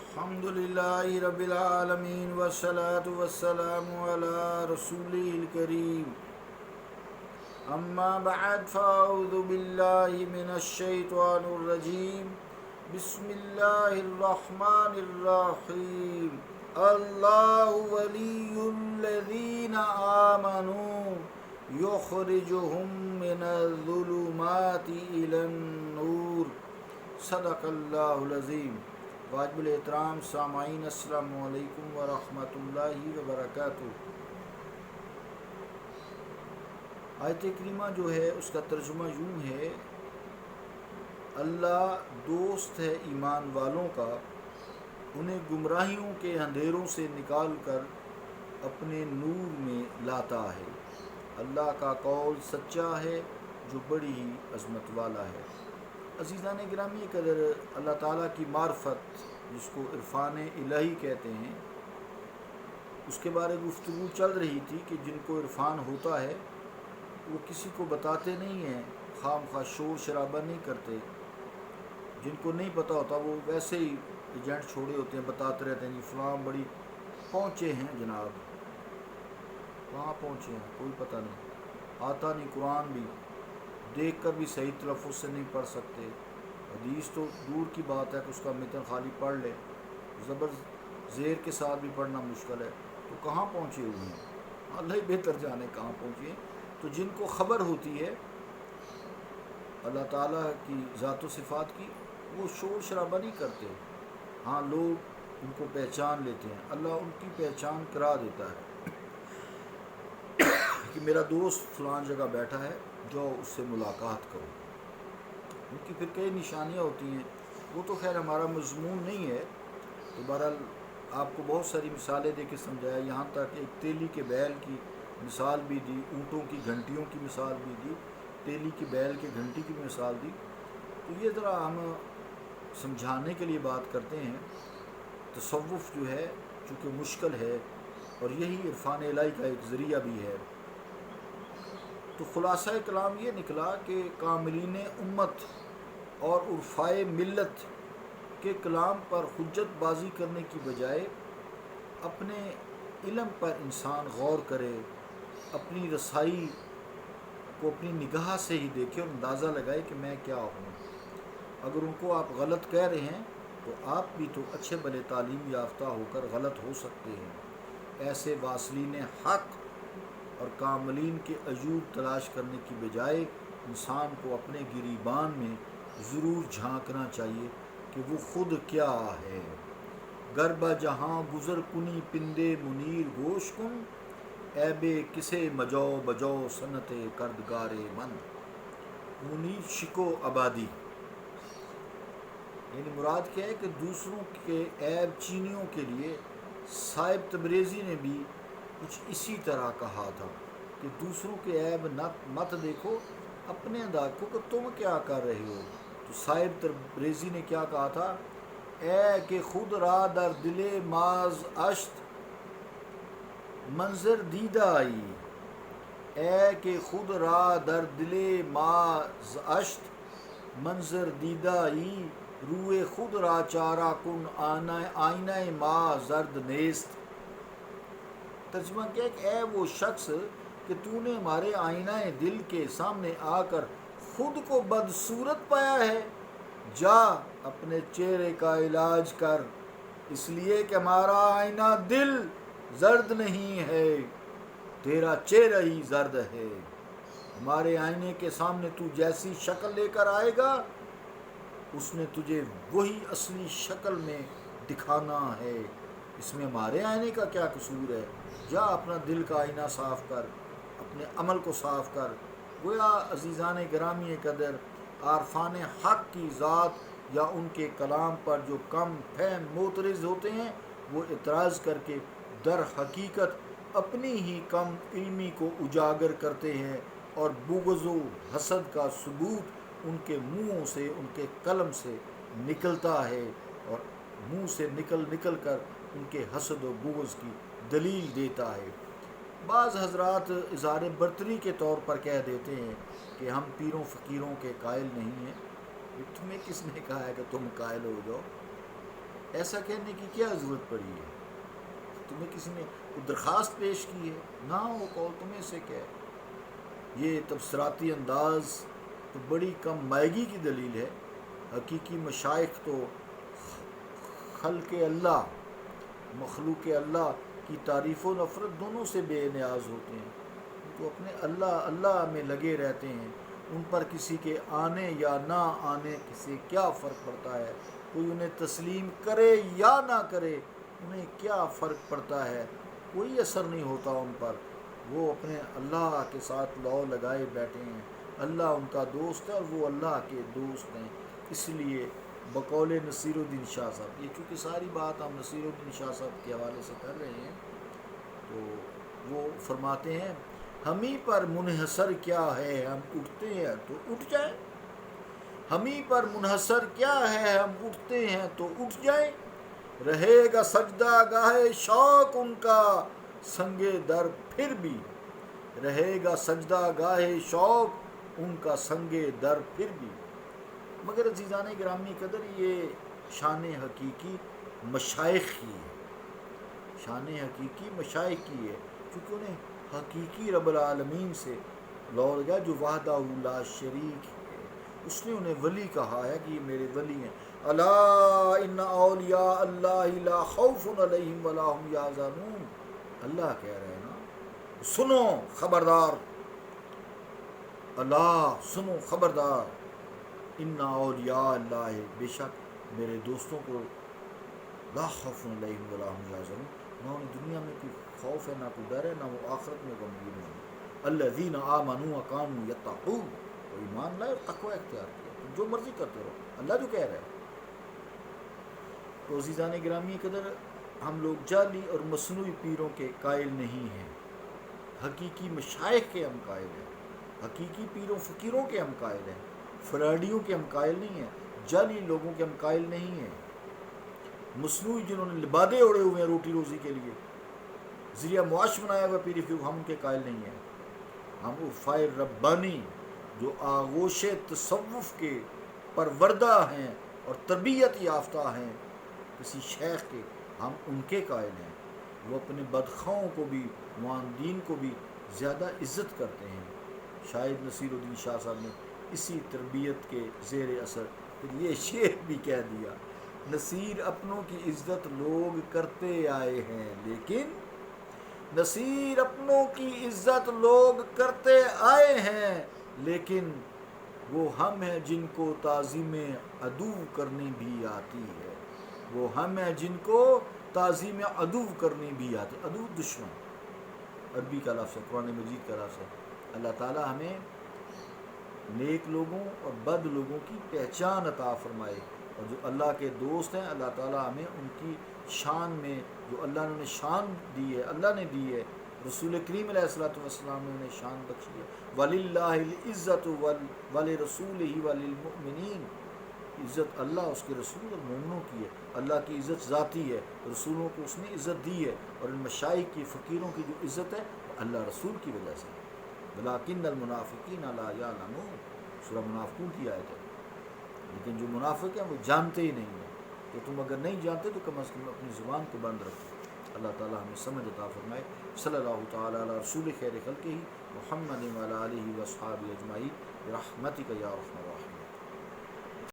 الحمد للہ رب العالمین والصلاة والسلام علی رسولہ الکریم اما بعد فاعوذ باللہ من الشیطان الرجیم بسم اللہ الرحمن الرحیم اللہ ولی الذین آمنوا یخرجہم من الظلمات الی النور صدق اللہ العظیم۔ واجب الاحترام سامعین، السلام علیکم ورحمۃ اللہ وبرکاتہ۔ آیت کریمہ جو ہے اس کا ترجمہ یوں ہے: اللہ دوست ہے ایمان والوں کا، انہیں گمراہیوں کے اندھیروں سے نکال کر اپنے نور میں لاتا ہے۔ اللہ کا قول سچا ہے جو بڑی ہی عظمت والا ہے۔ عزیزان گرامی قدر، اللہ تعالیٰ کی معرفت جس کو عرفان الہی کہتے ہیں، اس کے بارے گفتگو چل رہی تھی کہ جن کو عرفان ہوتا ہے وہ کسی کو بتاتے نہیں ہیں، خام خواہ شور شرابہ نہیں کرتے۔ جن کو نہیں پتہ ہوتا وہ ویسے ہی ایجنٹ چھوڑے ہوتے ہیں، بتاتے رہتے ہیں جی فلاں بڑی پہنچے ہیں جناب۔ کہاں پہنچے ہیں کوئی پتہ نہیں، آتا نہیں، قرآن بھی دیکھ کر بھی صحیح تلفظ سے نہیں پڑھ سکتے، حدیث تو دور کی بات ہے کہ اس کا متن خالی پڑھ لے، زبر زیر کے ساتھ بھی پڑھنا مشکل ہے، تو کہاں پہنچے ہوئے ہیں؟ اللہ ہی بہتر جانے کہاں پہنچے ہیں۔ تو جن کو خبر ہوتی ہے اللہ تعالیٰ کی ذات و صفات کی، وہ شور شرابہ نہیں کرتے۔ ہاں، لوگ ان کو پہچان لیتے ہیں، اللہ ان کی پہچان کرا دیتا ہے کہ میرا دوست فلان جگہ بیٹھا ہے، جو اس سے ملاقات کرو۔ ان کی پھر کئی نشانیاں ہوتی ہیں، وہ تو خیر ہمارا مضمون نہیں ہے، تو بہرحال آپ کو بہت ساری مثالیں دے کے سمجھایا، یہاں تک ایک تیلی کے بیل کی مثال بھی دی، اونٹوں کی گھنٹیوں کی مثال بھی دی، تیلی کے بیل کے گھنٹی کی مثال دی۔ تو یہ ذرا ہم سمجھانے کے لیے بات کرتے ہیں۔ تصوف جو ہے چونکہ مشکل ہے اور یہی عرفان الہی کا ایک ذریعہ بھی ہے، تو خلاصہ کلام یہ نکلا کہ کاملین امت اور عرفائے ملت کے کلام پر حجت بازی کرنے کی بجائے اپنے علم پر انسان غور کرے، اپنی رسائی کو اپنی نگاہ سے ہی دیکھے اور اندازہ لگائے کہ میں کیا ہوں۔ اگر ان کو آپ غلط کہہ رہے ہیں تو آپ بھی تو اچھے بھلے تعلیم یافتہ ہو کر غلط ہو سکتے ہیں۔ ایسے واصلین حق اور کاملین کے عیوب تلاش کرنے کی بجائے انسان کو اپنے گریبان میں ضرور جھانکنا چاہیے کہ وہ خود کیا ہے۔ گربہ جہاں گزر کنی پندے منیر گوش کن، ایبے کسے مجو بجو سنت کردگار من۔ منیر شکو آبادی، یعنی مراد کیا ہے کہ دوسروں کے عیب چینیوں کے لیے صاحب تبریزی نے بھی کچھ اسی طرح کہا تھا کہ دوسروں کے عیب مت دیکھو، اپنے دیکھو کہ تم کیا کر رہے ہو۔ تو صاحب تبریزی نے کیا کہا تھا؟ اے کہ خود را در دل ماز اشت منظر دیدہ آئی، اے کہ خود را در دل ماز اشت منظر دیدہ آئی، روئے خود را چارہ کن آئینہ ما زرد نیست۔ ترجمہ کیا کہ اے وہ شخص کہ تو نے ہمارے آئینہ دل کے سامنے آ کر خود کو بدصورت پایا ہے، جا اپنے چہرے کا علاج کر، اس لیے کہ ہمارا آئینہ دل زرد نہیں ہے، تیرا چہرہ ہی زرد ہے۔ ہمارے آئینے کے سامنے تو جیسی شکل لے کر آئے گا اس نے تجھے وہی اصلی شکل میں دکھانا ہے، اس میں ہمارے آئینے کا کیا قصور ہے؟ جا اپنا دل کا آئینہ صاف کر، اپنے عمل کو صاف کر۔ گویا عزیزان گرامی قدر، عارفان حق کی ذات یا ان کے کلام پر جو کم فہم معترض ہوتے ہیں، وہ اعتراض کر کے در حقیقت اپنی ہی کم علمی کو اجاگر کرتے ہیں، اور بغض و حسد کا ثبوت ان کے منہوں سے، ان کے قلم سے نکلتا ہے، اور منہ سے نکل کر ان کے حسد و بغض کی دلیل دیتا ہے۔ بعض حضرات اظہار برتری کے طور پر کہہ دیتے ہیں کہ ہم پیروں فقیروں کے قائل نہیں ہیں۔ تمہیں کس نے کہا ہے کہ تم قائل ہو جاؤ؟ ایسا کہنے کی کیا ضرورت پڑی ہے؟ تمہیں کسی نے کوئی درخواست پیش کی ہے؟ نہ وہ قول تمہیں سے کہے. یہ تبصراتی انداز تو بڑی کم مائگی کی دلیل ہے. حقیقی مشائخ تو خلق اللہ، مخلوق اللہ کی تعریف و نفرت دونوں سے بے نیاز ہوتے ہیں. تو اپنے اللہ اللہ میں لگے رہتے ہیں. ان پر کسی کے آنے یا نہ آنے سے کیا فرق پڑتا ہے؟ کوئی انہیں تسلیم کرے یا نہ کرے انہیں کیا فرق پڑتا ہے؟ کوئی اثر نہیں ہوتا ان پر. وہ اپنے اللہ کے ساتھ لو لگائے بیٹھے ہیں. اللہ ان کا دوست ہے اور وہ اللہ کے دوست ہیں. اس لیے بقول نصیر الدین شاہ صاحب، یہ چونکہ ساری بات ہم نصیر الدین شاہ صاحب کے حوالے سے کر رہے ہیں، تو وہ فرماتے ہیں ہمیں پر منحصر کیا ہے ہم اٹھتے ہیں تو اٹھ جائیں. ہمیں پر منحصر کیا ہے ہم اٹھتے ہیں تو اٹھ جائیں. رہے گا سجدہ گاہے شوق ان کا سنگے در پھر بھی. رہے گا سجدہ گاہے شوق ان کا سنگے در پھر بھی. مگر عزیزان گرامی قدر یہ شان حقیقی مشائخ کی ہے. شان حقیقی مشائخ کی ہے، چونکہ انہیں حقیقی رب العالمین سے لو لگا جو وحدہ لا شریک ہے. اس نے انہیں ولی کہا ہے کہ یہ میرے ولی ہیں. الا ان اولیاء اللہ لا خوف علیہم ولا هم یحزنون. اللہ کہہ رہے ہیں نا، سنو خبردار، اللہ سنو خبردار، ان اولیاء اللہ، بے شک میرے دوستوں کو لا خوف علیہم ولا هم یحزنون، نہ انہیں دنیا میں کوئی خوف ہے، نہ کوئی ڈر ہے، نہ وہ آخرت میں غمگین ہیں. الذین آمنوا وکانوا یتقون، وہ ایمان لائے اور تقوی اختیار کیا. تم جو مرضی کرتے رہو، اللہ جو کہہ رہا ہے. تو عزیزان گرامی قدر ہم لوگ جعلی اور مصنوعی پیروں کے قائل نہیں ہیں، حقیقی مشائخ کے ہم قائل ہیں. حقیقی پیروں فقیروں کے ہم قائل ہیں، فراڈیوں کے ہم قائل نہیں ہیں، جعلی لوگوں کے ہم قائل نہیں ہیں. مصنوعی جنہوں نے لبادے اڑے ہوئے ہیں روٹی روزی کے لیے، ذریعہ معاش بنایا ہوا پیری فقیر، ہم ان کے قائل نہیں ہیں. ہم عرفائے ربانی جو آغوش تصوف کے پروردہ ہیں اور تربیت یافتہ ہیں کسی شیخ کے، ہم ان کے قائل ہیں. وہ اپنے بدخواہوں کو بھی، معاندین کو بھی زیادہ عزت کرتے ہیں. شاید نصیر الدین شاہ صاحب نے اسی تربیت کے زیر اثر پھر یہ شعر بھی کہہ دیا، نصیر اپنوں کی عزت لوگ کرتے آئے ہیں لیکن، نصیر اپنوں کی عزت لوگ کرتے آئے ہیں لیکن وہ ہم ہیں جن کو تعظیم عدو کرنی بھی آتی ہے. وہ ہم ہیں جن کو تعظیم عدو کرنی بھی آتی ہے. عدو دشمن عربی کا لفظ ہے، قرآن مجید کا لفظ ہے. اللہ تعالی ہمیں نیک لوگوں اور بد لوگوں کی پہچان عطا فرمائے، اور جو اللہ کے دوست ہیں اللہ تعالی ہمیں ان کی شان میں جو اللہ نے شان دی ہے، اللہ نے دی ہے، رسول کریم علیہ السلام نے انہیں شان بخشی ہے. وَلِلَّهِ الْعِزَّةُ وَلِرَسُولِهِ وَلِلْمُؤْمِنِينَ، عزت اللہ اس کے رسول اور مومنوں کی ہے. اللہ کی عزت ذاتی ہے، رسولوں کو اس نے عزت دی ہے، اور ان مشائخ کی فقیروں کی جو عزت ہے اللہ رسول کی وجہ سے. وَلَٰكِنَّ الْمُنَافِقِينَ لَا يَعْلَمُونَ، سورہ منافقون کی آیت ہے. لیکن جو منافق ہیں وہ جانتے ہی نہیں ہیں. تو تم اگر نہیں جانتے تو کم از کم اپنی زبان کو بند رکھو. اللہ تعالی ہمیں سمجھ عطا فرمائے. صلی اللہ تعالی علی رسول خیر خلقہ محمد وعلی آلہ واصحابہ اجمعین برحمتک یا ارحم الراحمین.